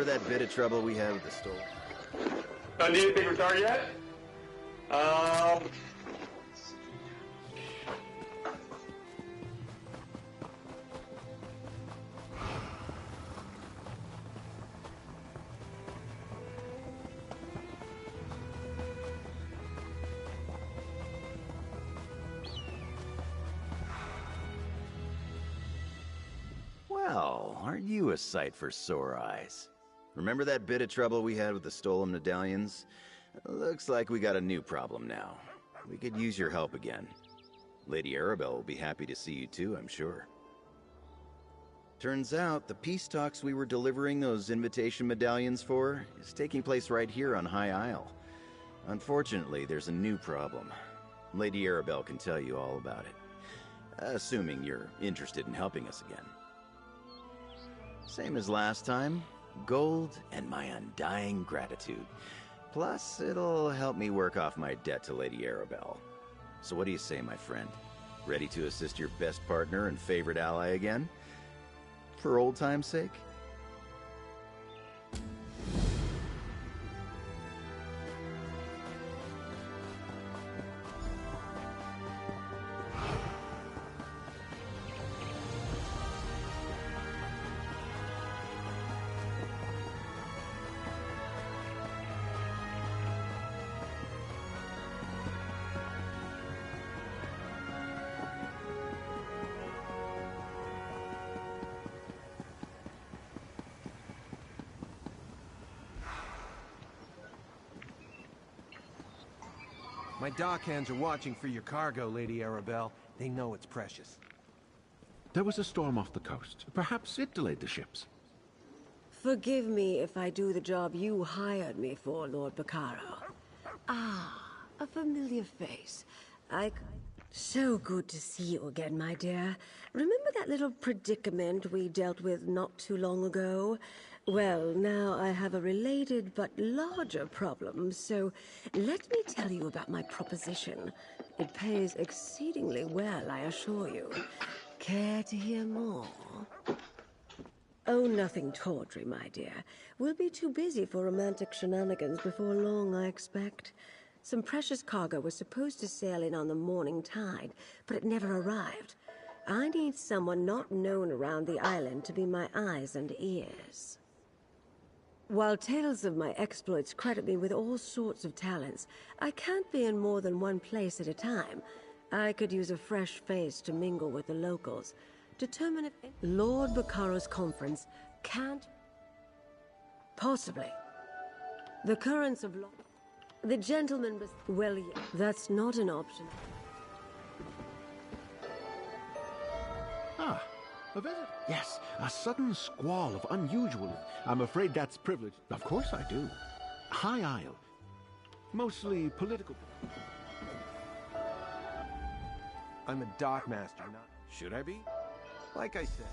Remember that bit of trouble we had with the store? Need anything from Target yet? Well, aren't you a sight for sore eyes? Remember that bit of trouble we had with the stolen medallions? Looks like we got a new problem now. We could use your help again. Lady Arabelle will be happy to see you too, I'm sure. Turns out, the peace talks we were delivering those invitation medallions for is taking place right here on High Isle. Unfortunately, there's a new problem. Lady Arabelle can tell you all about it. Assuming you're interested in helping us again. Same as last time, gold and my undying gratitude. Plus, it'll help me work off my debt to Lady Arabelle. So what do you say, my friend? Ready to assist your best partner and favorite ally again? For old time's sake? My dockhands are watching for your cargo, Lady Arabelle. They know it's precious. There was a storm off the coast. Perhaps it delayed the ships. Forgive me if I do the job you hired me for, Lord Bacaro. Ah, a familiar face. So good to see you again, my dear. Remember that little predicament we dealt with not too long ago? Well, now I have a related but larger problem, so let me tell you about my proposition. It pays exceedingly well, I assure you. Care to hear more? Oh, nothing tawdry, my dear. We'll be too busy for romantic shenanigans before long, I expect. Some precious cargo was supposed to sail in on the morning tide, but it never arrived. I need someone not known around the island to be my eyes and ears. While tales of my exploits credit me with all sorts of talents, I can't be in more than one place at a time. I could use a fresh face to mingle with the locals. Determine if Lord Bacaro's conference can't... Possibly. The currents of... The gentleman was... Well, yeah, that's not an option. Ah, a visit? Yes, a sudden squall of unusual... I'm afraid that's privilege. Of course I do. High Isle. Mostly political... I'm a dockmaster, not... Should I be? Like I said.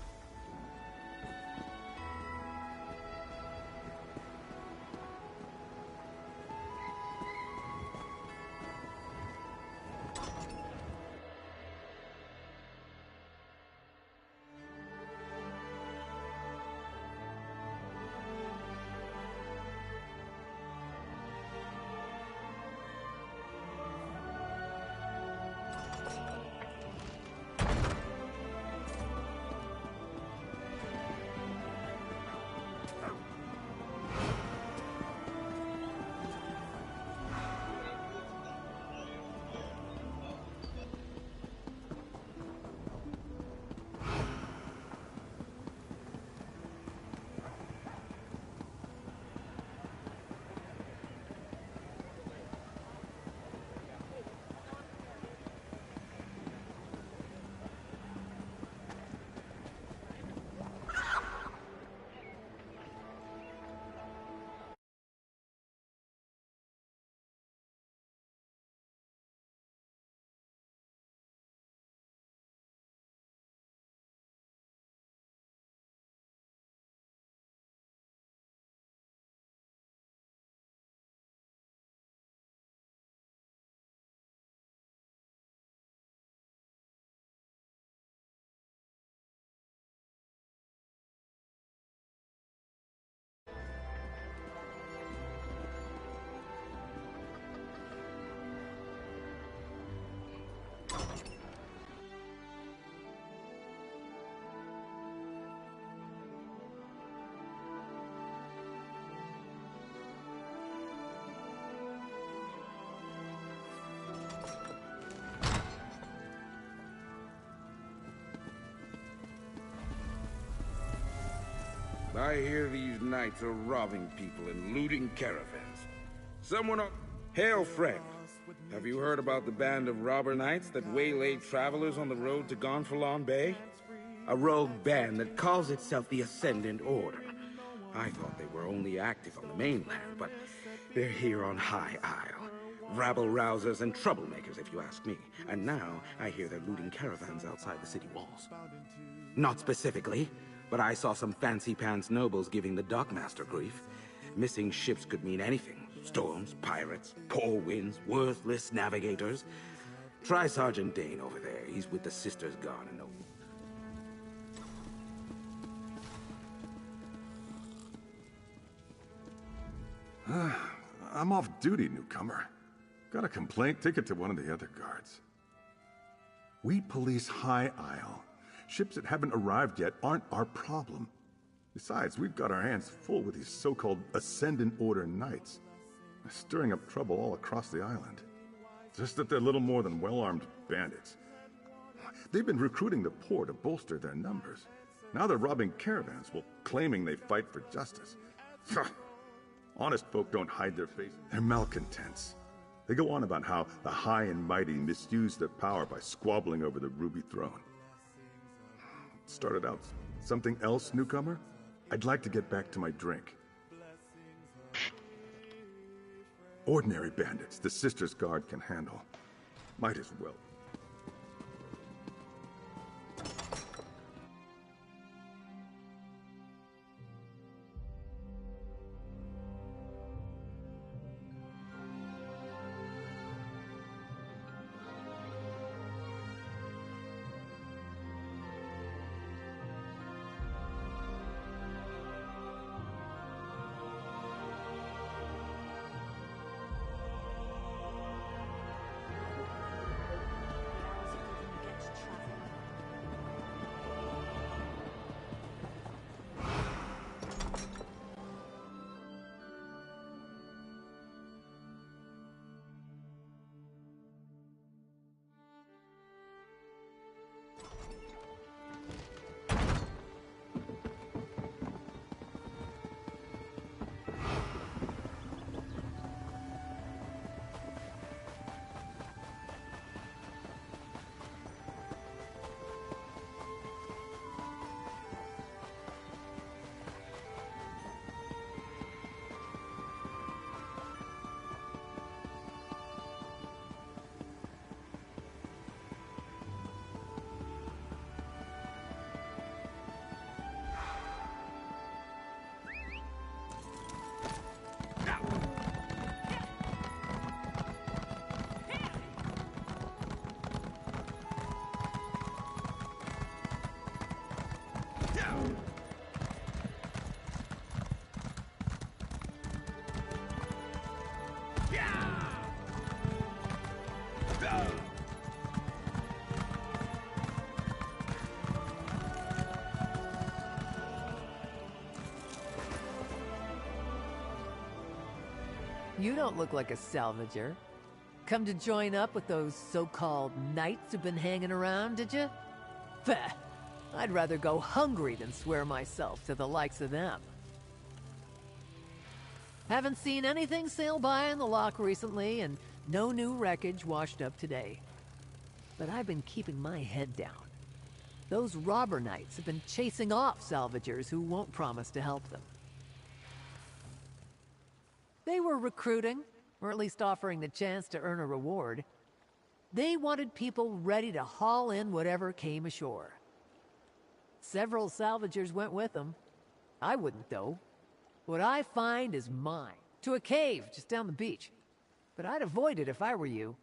I hear these knights are robbing people and looting caravans. Someone on... Hail, friend. Have you heard about the band of robber knights that waylaid travelers on the road to Gonfalon Bay? A rogue band that calls itself the Ascendant Order. I thought they were only active on the mainland, but they're here on High Isle. Rabble-rousers and troublemakers, if you ask me. And now, I hear they're looting caravans outside the city walls. Not specifically, but I saw some fancy-pants nobles giving the dockmaster grief. Missing ships could mean anything. Storms, pirates, poor winds, worthless navigators. Try Sergeant Dane over there. He's with the Sisters Guard and I'm off duty, newcomer. Got a complaint? Take it to one of the other guards. We police High Isle. Ships that haven't arrived yet aren't our problem. Besides, we've got our hands full with these so-called Ascendant Order Knights. They're stirring up trouble all across the island. Just that they're little more than well-armed bandits. They've been recruiting the poor to bolster their numbers. Now they're robbing caravans while claiming they fight for justice. Honest folk don't hide their faces. They're malcontents. They go on about how the high and mighty misuse their power by squabbling over the Ruby Throne. Started out something else, newcomer? I'd like to get back to my drink. Ordinary bandits the Sisters Guard can handle. Might as well. You don't look like a salvager. Come to join up with those so-called knights who've been hanging around, did you? Bah! I'd rather go hungry than swear myself to the likes of them. Haven't seen anything sail by in the lock recently, and no new wreckage washed up today. But I've been keeping my head down. Those robber knights have been chasing off salvagers who won't promise to help them. They were recruiting, or at least offering the chance to earn a reward. They wanted people ready to haul in whatever came ashore. Several salvagers went with them. I wouldn't, though. What I find is mine, to a cave just down the beach. But I'd avoid it if I were you.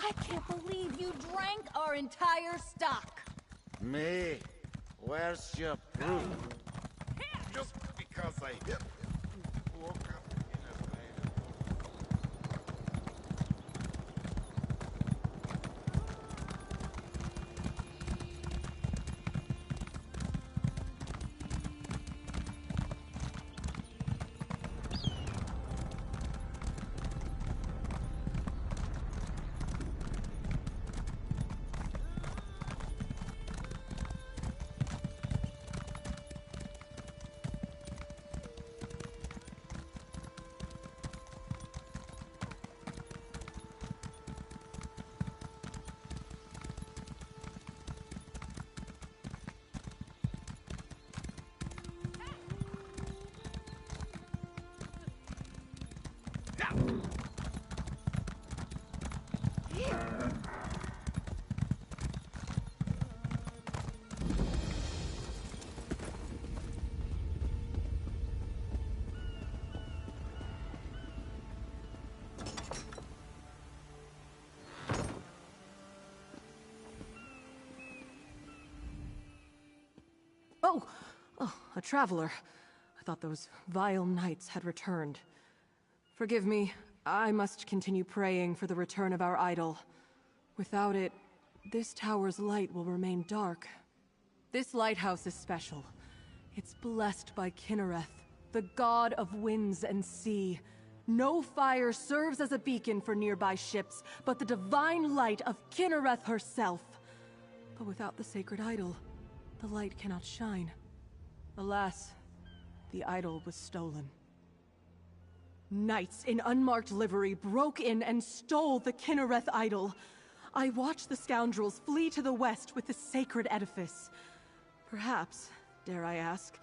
I can't believe you drank our entire stock. Me? Where's your proof? Just because I hit woke up in a bed. Oh, a traveler. I thought those vile knights had returned. Forgive me, I must continue praying for the return of our idol. Without it, this tower's light will remain dark. This lighthouse is special. It's blessed by Kinnereth, the god of winds and sea. No fire serves as a beacon for nearby ships, but the divine light of Kinnereth herself. But without the sacred idol, the light cannot shine. Alas, the idol was stolen. Knights in unmarked livery broke in and stole the Kinnereth idol. I watched the scoundrels flee to the west with the sacred edifice. Perhaps, dare I ask,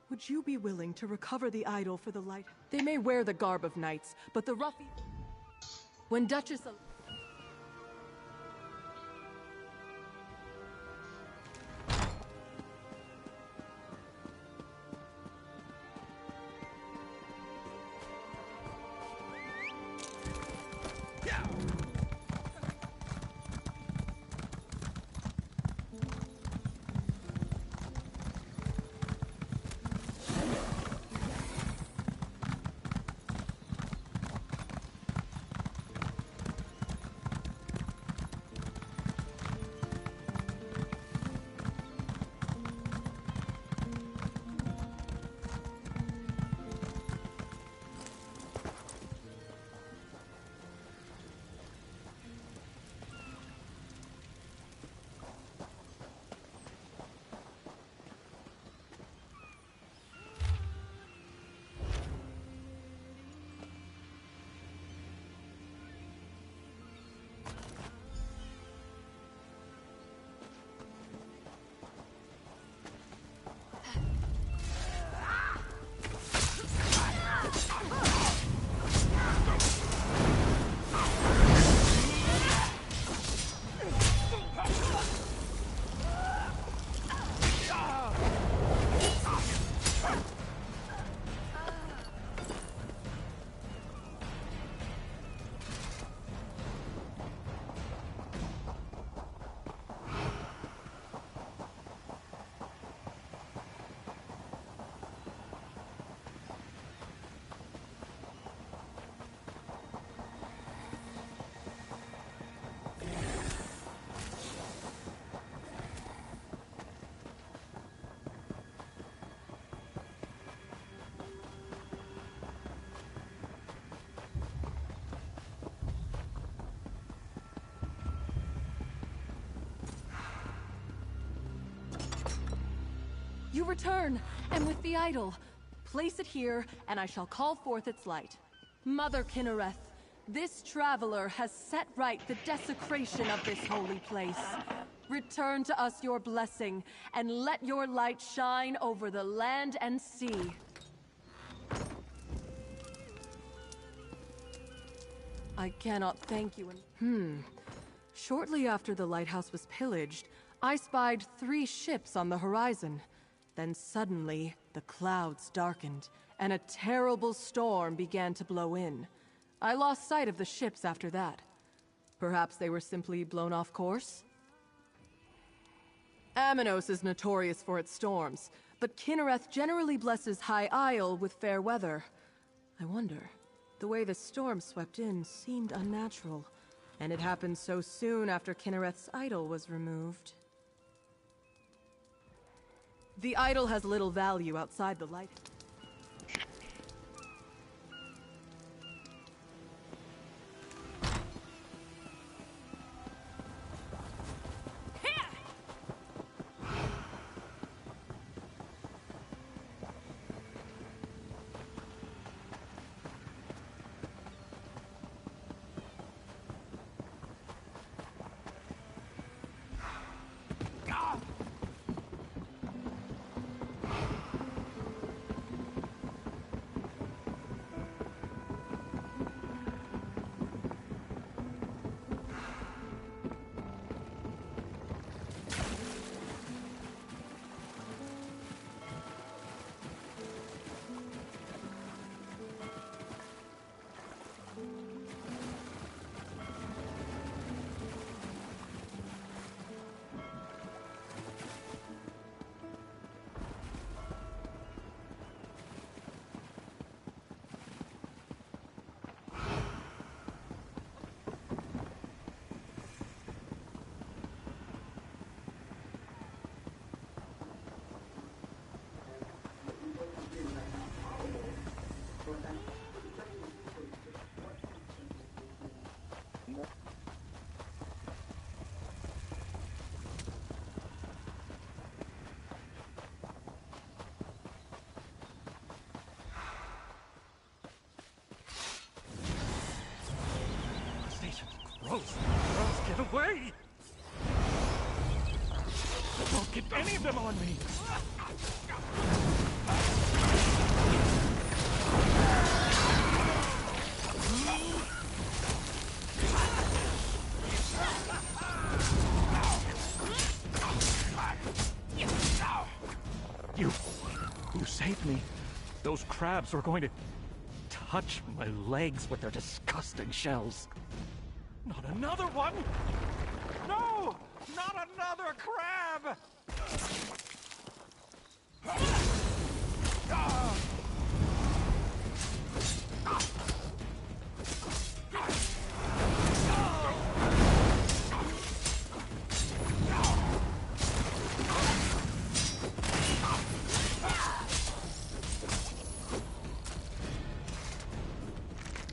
would you be willing to recover the idol for the light? They may wear the garb of knights, but the ruffian... When Duchess... You return, and with the idol. Place it here, and I shall call forth its light. Mother Kinnereth, this traveler has set right the desecration of this holy place. Return to us your blessing, and let your light shine over the land and sea. I cannot thank you Shortly after the lighthouse was pillaged, I spied 3 ships on the horizon. Then suddenly, the clouds darkened, and a terrible storm began to blow in. I lost sight of the ships after that. Perhaps they were simply blown off course? Amanos is notorious for its storms, but Kinnereth generally blesses High Isle with fair weather. I wonder, the way the storm swept in seemed unnatural, and it happened so soon after Kinnereth's idol was removed. The idol has little value outside the light. Gross! Gross, get away! Don't get any of them on me! You saved me. Those crabs were going to touch my legs with their disgusting shells. Not another one! No! Not another crab!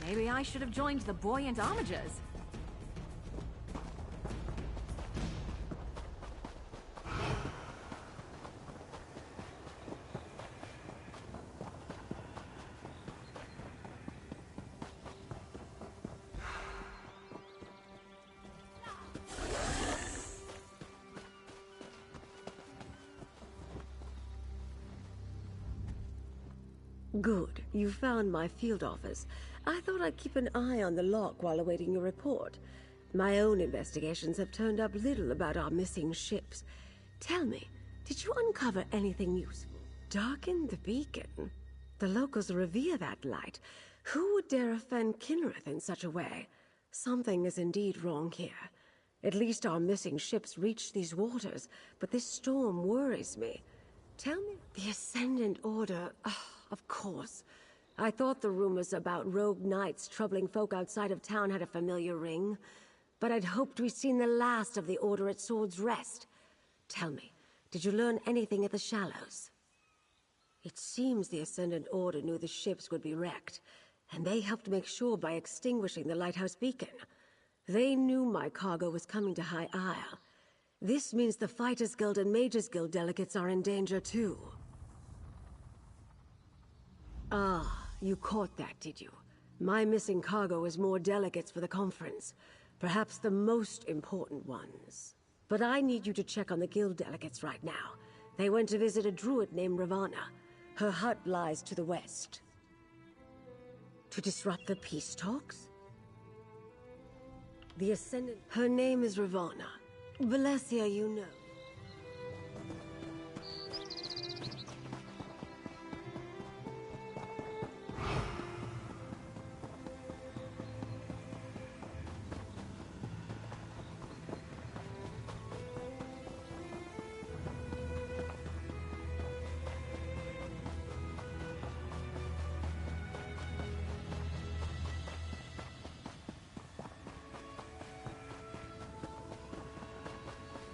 Maybe I should have joined the buoyant homages. Good. You found my field office. I thought I'd keep an eye on the lock while awaiting your report. My own investigations have turned up little about our missing ships. Tell me, did you uncover anything useful? Darken the beacon? The locals revere that light. Who would dare offend Kinnereth in such a way? Something is indeed wrong here. At least our missing ships reached these waters, but this storm worries me. Tell me, the Ascendant Order... of course. I thought the rumors about rogue knights troubling folk outside of town had a familiar ring, but I'd hoped we'd seen the last of the Order at Sword's Rest. Tell me, did you learn anything at the Shallows? It seems the Ascendant Order knew the ships would be wrecked, and they helped make sure by extinguishing the lighthouse beacon. They knew my cargo was coming to High Isle. This means the Fighters Guild and Mages Guild delegates are in danger too. Ah, you caught that, did you? My missing cargo is more delegates for the conference. Perhaps the most important ones. But I need you to check on the guild delegates right now. They went to visit a druid named Ravana. Her hut lies to the west. To disrupt the peace talks? The Ascendant... Her name is Ravana. Valencia, you know.